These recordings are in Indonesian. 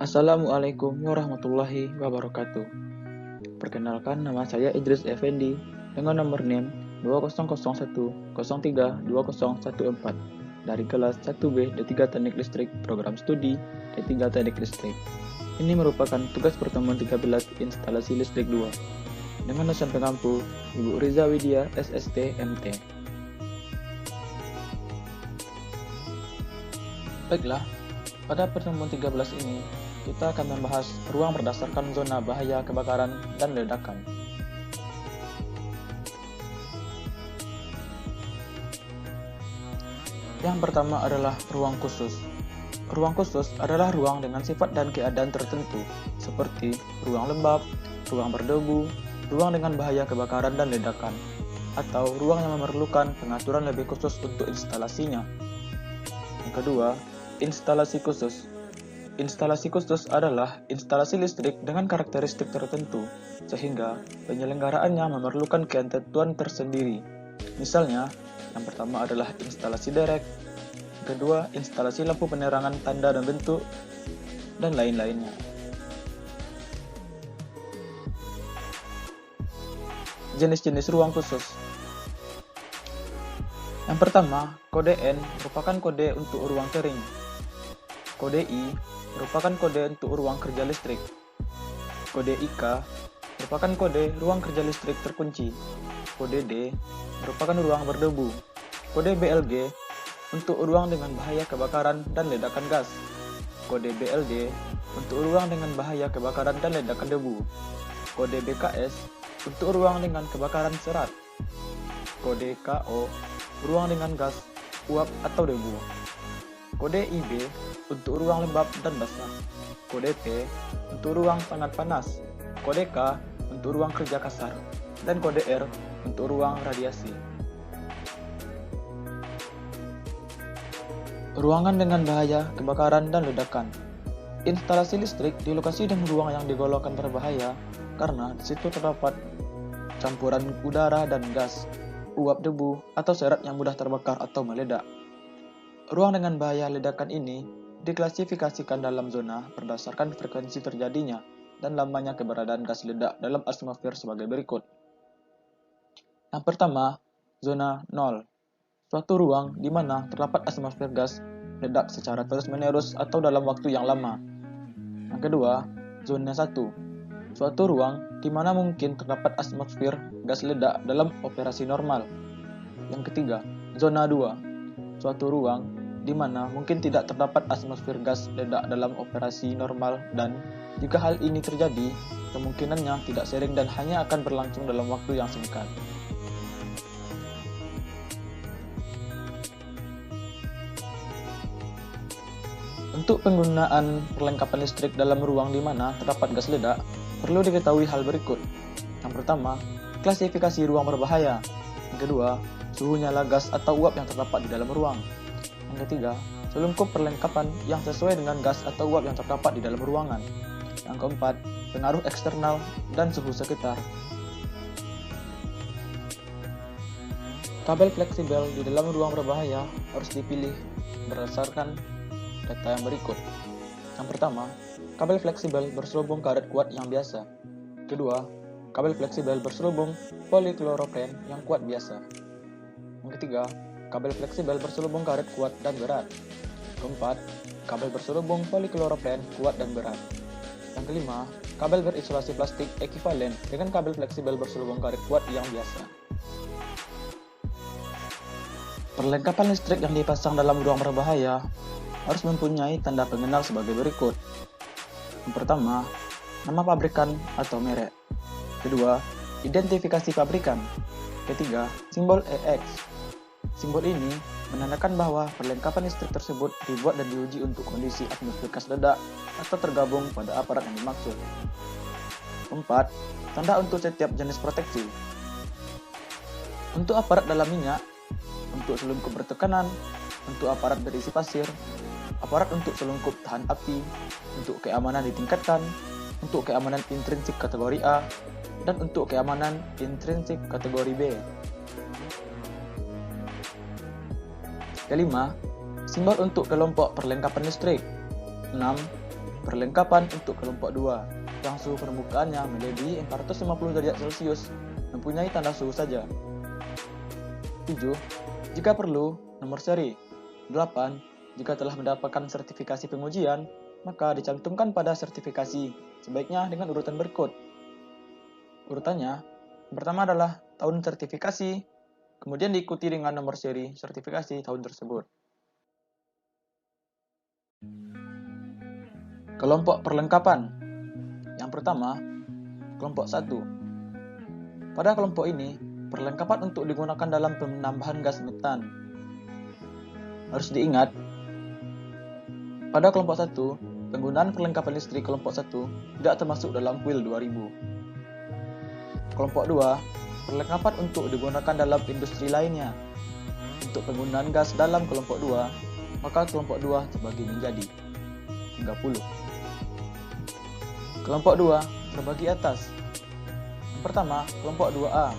Assalamualaikum warahmatullahi wabarakatuh. Perkenalkan, nama saya Idris Effendi dengan nomor NIM 2001032014 dari kelas 1B D3 Teknik Listrik Program Studi D3 Teknik Listrik. Ini merupakan tugas pertemuan 13 instalasi listrik 2 dengan dosen pengampu Ibu Riza Widya SST MT. Baiklah, pada pertemuan 13 ini kita akan membahas ruang berdasarkan zona bahaya kebakaran dan ledakan. Yang pertama adalah ruang khusus. Ruang khusus adalah ruang dengan sifat dan keadaan tertentu, seperti ruang lembab, ruang berdebu, ruang dengan bahaya kebakaran dan ledakan, atau ruang yang memerlukan pengaturan lebih khusus untuk instalasinya. Yang kedua, instalasi khusus. Instalasi khusus adalah instalasi listrik dengan karakteristik tertentu, sehingga penyelenggaraannya memerlukan ketentuan tersendiri. Misalnya, yang pertama adalah instalasi derek, kedua instalasi lampu penerangan tanda dan bentuk, dan lain-lainnya. Jenis-jenis ruang khusus. Yang pertama, kode N merupakan kode untuk ruang kering. Kode I merupakan kode untuk ruang kerja listrik. Kode IK merupakan kode ruang kerja listrik terkunci. Kode D merupakan ruang berdebu. Kode BLG untuk ruang dengan bahaya kebakaran dan ledakan gas. Kode BLD untuk ruang dengan bahaya kebakaran dan ledakan debu. Kode BKS untuk ruang dengan kebakaran serat. Kode KO ruang dengan gas, uap atau debu. Kode IB untuk ruang lembab dan basah. Kode P untuk ruang sangat panas. Kode K untuk ruang kerja kasar. Dan kode R untuk ruang radiasi. Ruangan dengan bahaya kebakaran dan ledakan. Instalasi listrik di lokasi dan ruang yang digolongkan berbahaya karena di situ terdapat campuran udara dan gas, uap debu, atau serat yang mudah terbakar atau meledak. Ruang dengan bahaya ledakan ini diklasifikasikan dalam zona berdasarkan frekuensi terjadinya dan lamanya keberadaan gas ledak dalam atmosfer sebagai berikut. Yang pertama, zona 0. Suatu ruang di mana terdapat atmosfer gas ledak secara terus-menerus atau dalam waktu yang lama. Yang kedua, zona 1. Suatu ruang di mana mungkin terdapat atmosfer gas ledak dalam operasi normal. Yang ketiga, zona 2. Suatu ruang di mana mungkin tidak terdapat atmosfer gas ledak dalam operasi normal dan jika hal ini terjadi, kemungkinannya tidak sering dan hanya akan berlangsung dalam waktu yang singkat. Untuk penggunaan perlengkapan listrik dalam ruang di mana terdapat gas ledak, perlu diketahui hal berikut. Yang pertama, klasifikasi ruang berbahaya. Yang kedua, suhu nyala gas atau uap yang terdapat di dalam ruang. Yang ketiga, selengkup perlengkapan yang sesuai dengan gas atau uap yang terdapat di dalam ruangan. Yang keempat, pengaruh eksternal dan suhu sekitar. Kabel fleksibel di dalam ruang berbahaya harus dipilih berdasarkan data yang berikut. Yang pertama, kabel fleksibel berselubung karet kuat yang biasa. Kedua, kabel fleksibel berselubung polikloroprene yang kuat biasa. Yang ketiga, kabel fleksibel berselubung karet kuat dan berat. Keempat, kabel berselubung polikloroprene kuat dan berat. Yang kelima, kabel berisolasi plastik ekivalen dengan kabel fleksibel berselubung karet kuat yang biasa. Perlengkapan listrik yang dipasang dalam ruang berbahaya harus mempunyai tanda pengenal sebagai berikut. Yang pertama, nama pabrikan atau merek. Kedua, identifikasi pabrikan. Ketiga, simbol EX. Simbol ini menandakan bahwa perlengkapan listrik tersebut dibuat dan diuji untuk kondisi atmosfer gas ledak atau tergabung pada aparat yang dimaksud. Keempat, tanda untuk setiap jenis proteksi. Untuk aparat dalam minyak, untuk selungkup bertekanan, untuk aparat berisi pasir, aparat untuk selungkup tahan api, untuk keamanan ditingkatkan, untuk keamanan intrinsik kategori A, dan untuk keamanan intrinsik kategori B. Kelima, simbol untuk kelompok perlengkapan listrik. 6. Perlengkapan untuk kelompok 2, yang suhu permukaannya melebihi 450 derajat Celcius, mempunyai tanda suhu saja. 7. Jika perlu, nomor seri. 8. Jika telah mendapatkan sertifikasi pengujian, maka dicantumkan pada sertifikasi, sebaiknya dengan urutan berikut. Urutannya, yang pertama adalah tahun sertifikasi, kemudian diikuti dengan nomor seri sertifikasi tahun tersebut. Kelompok perlengkapan. Yang pertama, kelompok 1. Pada kelompok ini, perlengkapan untuk digunakan dalam penambahan gas metan. Harus diingat, pada kelompok 1, penggunaan perlengkapan listrik kelompok 1 tidak termasuk dalam kuil 2000. Kelompok 2, perlengkapan untuk digunakan dalam industri lainnya. Untuk penggunaan gas dalam kelompok 2, maka kelompok 2 terbagi menjadi 30. Kelompok 2 terbagi atas. Yang pertama, kelompok 2A.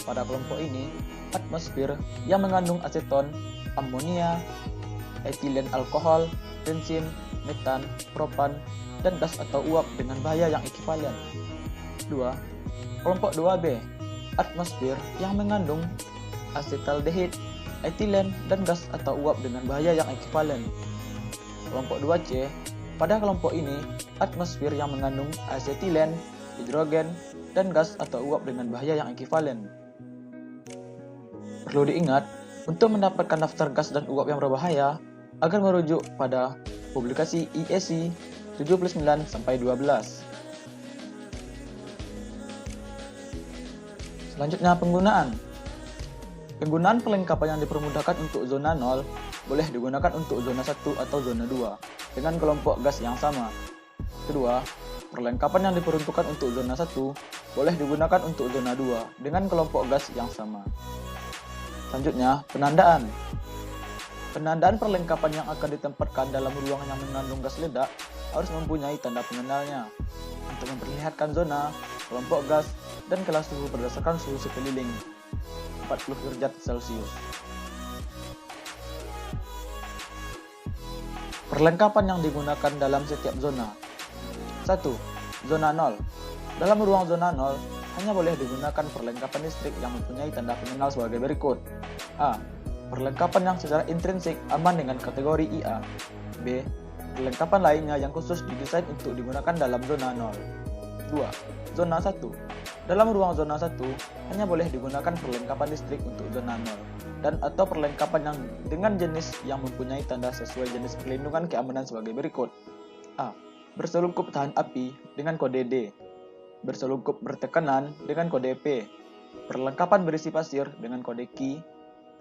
Pada kelompok ini, atmosfer yang mengandung aseton, amonia, etilen alkohol, bensin, metan, propan, dan gas atau uap dengan bahaya yang ekivalen. 2. Kelompok 2B. Atmosfer yang mengandung asetaldehid, etilen, dan gas atau uap dengan bahaya yang ekivalen. Kelompok 2C. Pada kelompok ini, atmosfer yang mengandung asetilen, hidrogen, dan gas atau uap dengan bahaya yang ekivalen. Perlu diingat, untuk mendapatkan daftar gas dan uap yang berbahaya, agar merujuk pada publikasi IEC 79-12. Selanjutnya, penggunaan. Penggunaan perlengkapan yang dipermudahkan untuk zona 0 boleh digunakan untuk zona 1 atau zona 2 dengan kelompok gas yang sama. Kedua, perlengkapan yang diperuntukkan untuk zona 1 boleh digunakan untuk zona 2 dengan kelompok gas yang sama. Selanjutnya, penandaan. Penandaan perlengkapan yang akan ditempatkan dalam ruang yang mengandung gas ledak harus mempunyai tanda pengenalnya untuk memperlihatkan zona, kelompok gas, dan kelas suhu berdasarkan suhu sekeliling 40 derajat Celcius. Perlengkapan yang digunakan dalam setiap zona. 1. Zona 0. Dalam ruang zona 0, hanya boleh digunakan perlengkapan listrik yang mempunyai tanda pengenal sebagai berikut. A. Perlengkapan yang secara intrinsik aman dengan kategori IA. B. Perlengkapan lainnya yang khusus didesain untuk digunakan dalam zona 0. 2. Zona 1. Dalam ruang zona 1, hanya boleh digunakan perlengkapan listrik untuk zona 0 dan atau perlengkapan yang dengan jenis yang mempunyai tanda sesuai jenis perlindungan keamanan sebagai berikut. A. Berselungkup tahan api dengan kode D. Berselungkup bertekanan dengan kode P. Perlengkapan berisi pasir dengan kode Q.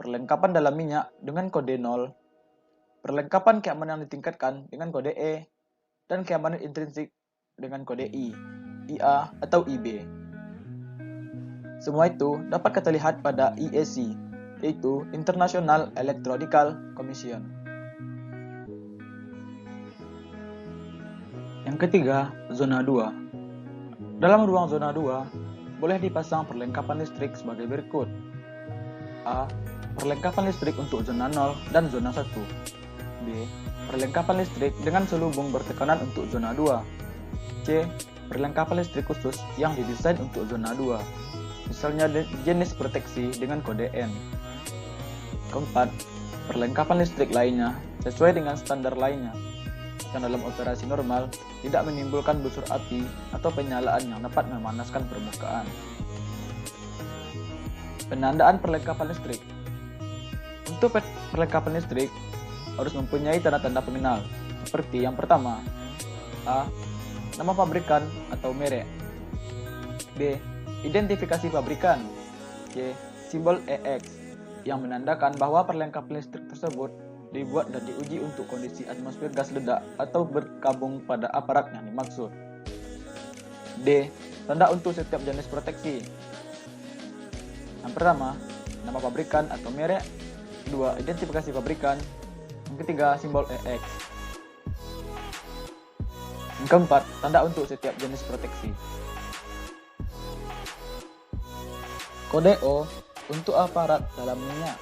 Perlengkapan dalam minyak dengan kode 0. Perlengkapan keamanan ditingkatkan dengan kode E. Dan keamanan intrinsik dengan kode I, IA, atau IB. Semua itu dapat kita lihat pada IEC, yaitu International Electrotechnical Commission. Yang ketiga, zona 2. Dalam ruang zona 2, boleh dipasang perlengkapan listrik sebagai berikut. A. Perlengkapan listrik untuk zona 0 dan zona 1. B. Perlengkapan listrik dengan selubung bertekanan untuk zona 2. C. Perlengkapan listrik khusus yang didesain untuk zona 2. Misalnya jenis proteksi dengan kode N. Keempat, perlengkapan listrik lainnya sesuai dengan standar lainnya yang dalam operasi normal tidak menimbulkan busur api atau penyalaan yang dapat memanaskan permukaan. Penandaan perlengkapan listrik. Untuk perlengkapan listrik harus mempunyai tanda-tanda pengenal seperti yang pertama, A. Nama pabrikan atau merek. B. Identifikasi pabrikan. C. Simbol EX yang menandakan bahwa perlengkapan listrik tersebut dibuat dan diuji untuk kondisi atmosfer gas ledak atau berkabung pada aparat yang dimaksud. D. Tanda untuk setiap jenis proteksi. Yang pertama, nama pabrikan atau merek. Kedua, identifikasi pabrikan. Yang ketiga, simbol EX. Yang keempat, tanda untuk setiap jenis proteksi. Kode O untuk aparat dalam minyak.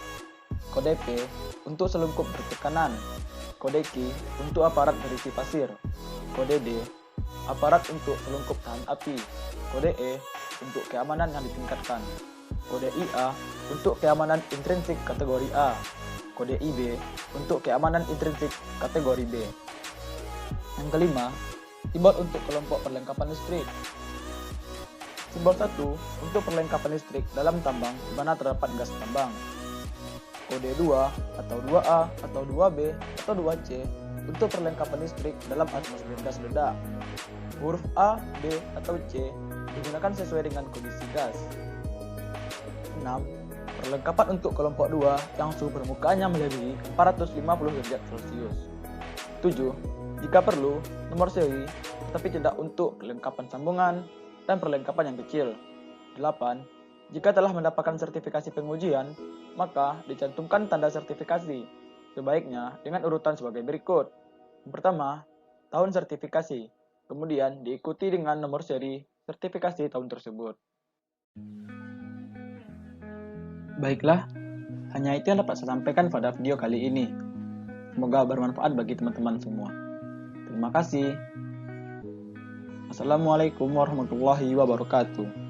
Kode P untuk selungkup bertekanan. Kode Q untuk aparat berisi pasir. Kode D, aparat untuk selungkup tahan api. Kode E untuk keamanan yang ditingkatkan. Kode IA untuk keamanan intrinsik kategori A. Kode IB untuk keamanan intrinsik kategori B. Yang kelima, simbol untuk kelompok perlengkapan listrik. Simbol 1 untuk perlengkapan listrik dalam tambang di mana terdapat gas tambang. Kode 2 atau 2A atau 2B atau 2C untuk perlengkapan listrik dalam atmosfer gas ledak. Huruf A, B, atau C digunakan sesuai dengan kondisi gas. 6. Perlengkapan untuk kelompok 2 yang suhu permukaannya melebihi 450 derajat Celcius. 7. Jika perlu, nomor seri, tetapi tidak untuk perlengkapan sambungan dan perlengkapan yang kecil. 8. Jika telah mendapatkan sertifikasi pengujian, maka dicantumkan tanda sertifikasi, sebaiknya dengan urutan sebagai berikut. Yang pertama, tahun sertifikasi, kemudian diikuti dengan nomor seri sertifikasi tahun tersebut. Baiklah, hanya itu yang dapat saya sampaikan pada video kali ini. Semoga bermanfaat bagi teman-teman semua. Terima kasih. Assalamualaikum warahmatullahi wabarakatuh.